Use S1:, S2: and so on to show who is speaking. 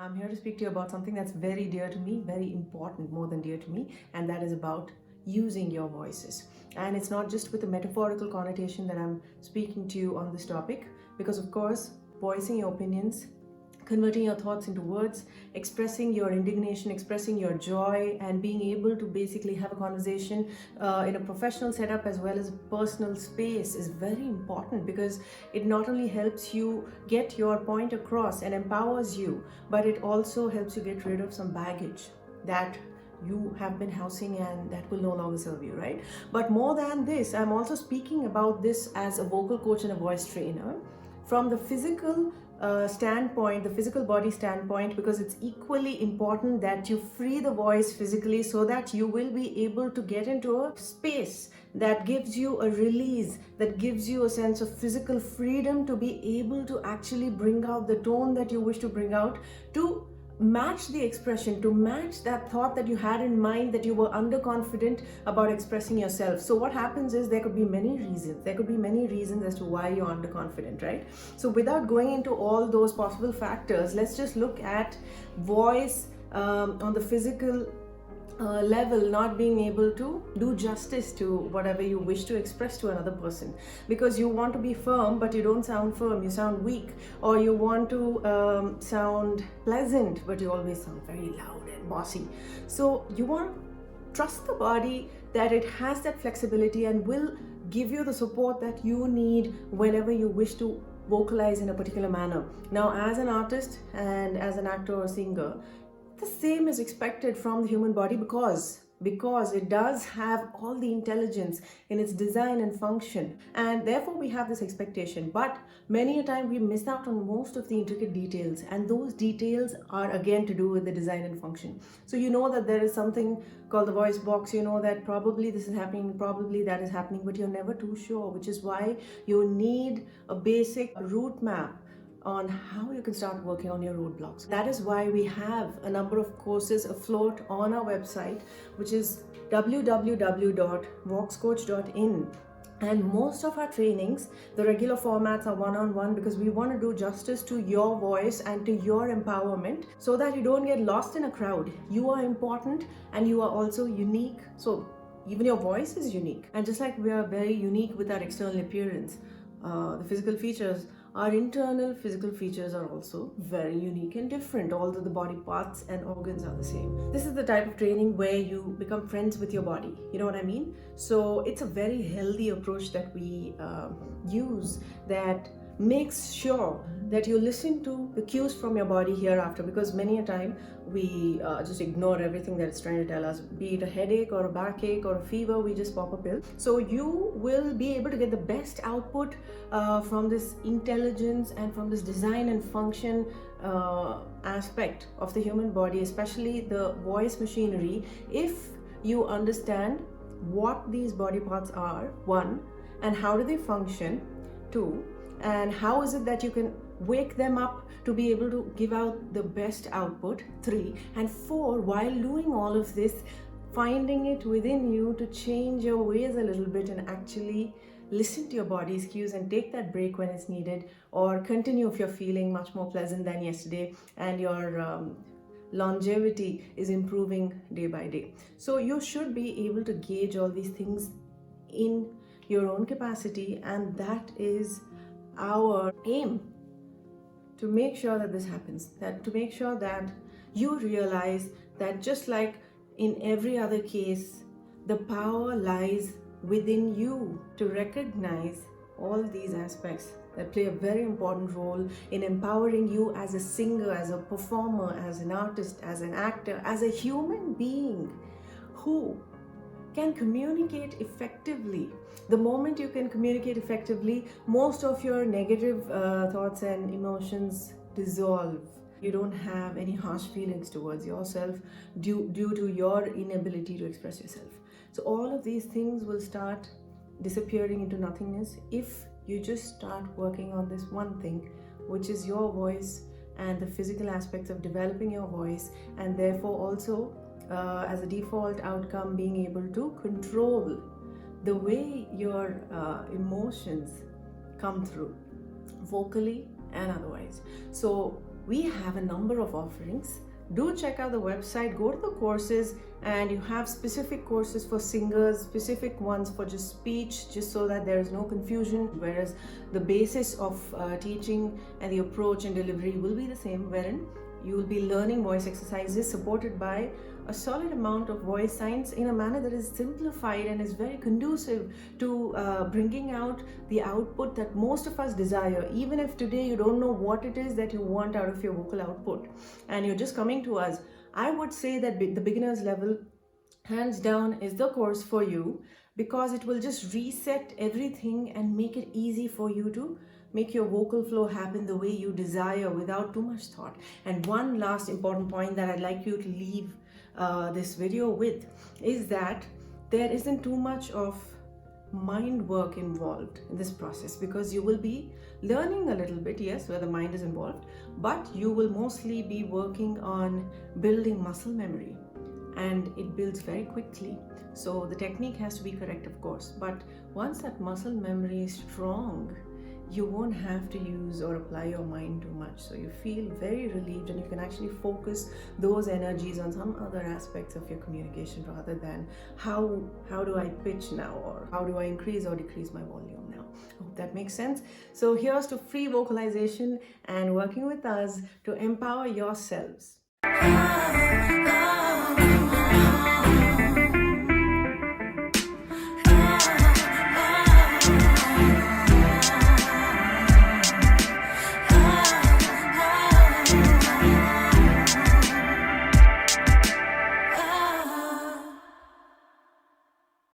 S1: I'm here to speak to you about something that's very dear to me, very important, more than dear to me, and that is about using your voices. And it's not just with a metaphorical connotation that I'm speaking to you on this topic, because of course, voicing your opinions, converting your thoughts into words, expressing your indignation, expressing your joy, and being able to basically have a conversation in a professional setup as well as personal space is very important, because it not only helps you get your point across and empowers you, but it also helps you get rid of some baggage that you have been housing and that will no longer serve you, right? But more than this, I'm also speaking about this as a vocal coach and a voice trainer from the physical standpoint, the physical body standpoint, because it's equally important that you free the voice physically so that you will be able to get into a space that gives you a release, that gives you a sense of physical freedom to be able to actually bring out the tone that you wish to bring out, to match the expression, to match that thought that you had in mind that you were underconfident about expressing yourself. So what happens is there could be many reasons as to why you're underconfident, right? So without going into all those possible factors, let's just look at voice on the physical level not being able to do justice to whatever you wish to express to another person, because you want to be firm but you don't sound firm, you sound weak, or you want to sound pleasant but you always sound very loud and bossy. So you want to trust the body that it has that flexibility and will give you the support that you need whenever you wish to vocalize in a particular manner. Now, as an artist and as an actor or singer, the same is expected from the human body, because it does have all the intelligence in its design and function, and therefore we have this expectation. But many a time we miss out on most of the intricate details, and those details are again to do with the design and function. So you know that there is something called the voice box, you know that probably this is happening, probably that is happening, but you're never too sure, which is why you need a basic route map on how you can start working on your roadblocks. That is why we have a number of courses afloat on our website, which is www.voxcoach.in. And most of our trainings, the regular formats are one-on-one, because we want to do justice to your voice and to your empowerment so that you don't get lost in a crowd. You are important and you are also unique. So even your voice is unique. And just like we are very unique with our external appearance, the physical features, our internal physical features are also very unique and different, although the body parts and organs are the same. This is the type of training where you become friends with your body. You know what I mean? So it's a very healthy approach that we use, that makes sure that you listen to the cues from your body hereafter, because many a time we just ignore everything that it's trying to tell us, be it a headache or a backache or a fever, we just pop a pill. So you will be able to get the best output from this intelligence and from this design and function aspect of the human body, especially the voice machinery, if you understand what these body parts are, one, and how do they function, two, and how is it that you can wake them up to be able to give out the best output, 3, and 4, while doing all of this, finding it within you to change your ways a little bit and actually listen to your body's cues and take that break when it's needed, or continue if you're feeling much more pleasant than yesterday and your longevity is improving day by day. So you should be able to gauge all these things in your own capacity, and that is our aim, to make sure that this happens, that to make sure that you realize that just like in every other case, the power lies within you to recognize all these aspects that play a very important role in empowering you as a singer, as a performer, as an artist, as an actor, as a human being who can communicate effectively. The moment you can communicate effectively, most of your negative thoughts and emotions dissolve. You don't have any harsh feelings towards yourself due to your inability to express yourself. So all of these things will start disappearing into nothingness if you just start working on this one thing, which is your voice and the physical aspects of developing your voice, and therefore also as a default outcome being able to control the way your emotions come through, vocally and otherwise. So we have a number of offerings. Do check out the website, go to the courses, and you have specific courses for singers, specific ones for just speech, just so that there is no confusion. Whereas the basis of teaching and the approach and delivery will be the same, wherein you will be learning voice exercises supported by a solid amount of voice science in a manner that is simplified and is very conducive to bringing out the output that most of us desire. Even if today you don't know what it is that you want out of your vocal output and you're just coming to us, I would say that the beginner's level, hands down, is the course for you, because it will just reset everything and make it easy for you to make your vocal flow happen the way you desire without too much thought. And one last important point that I'd like you to leave this video with is that there isn't too much of mind work involved in this process, because you will be learning a little bit, yes, where the mind is involved, but you will mostly be working on building muscle memory, and it builds very quickly. So the technique has to be correct, of course, but once that muscle memory is strong, you won't have to use or apply your mind too much. So you feel very relieved, and you can actually focus those energies on some other aspects of your communication rather than how do I pitch now, or how do I increase or decrease my volume now. Hope that makes sense. So here's to free vocalization and working with us to empower yourselves.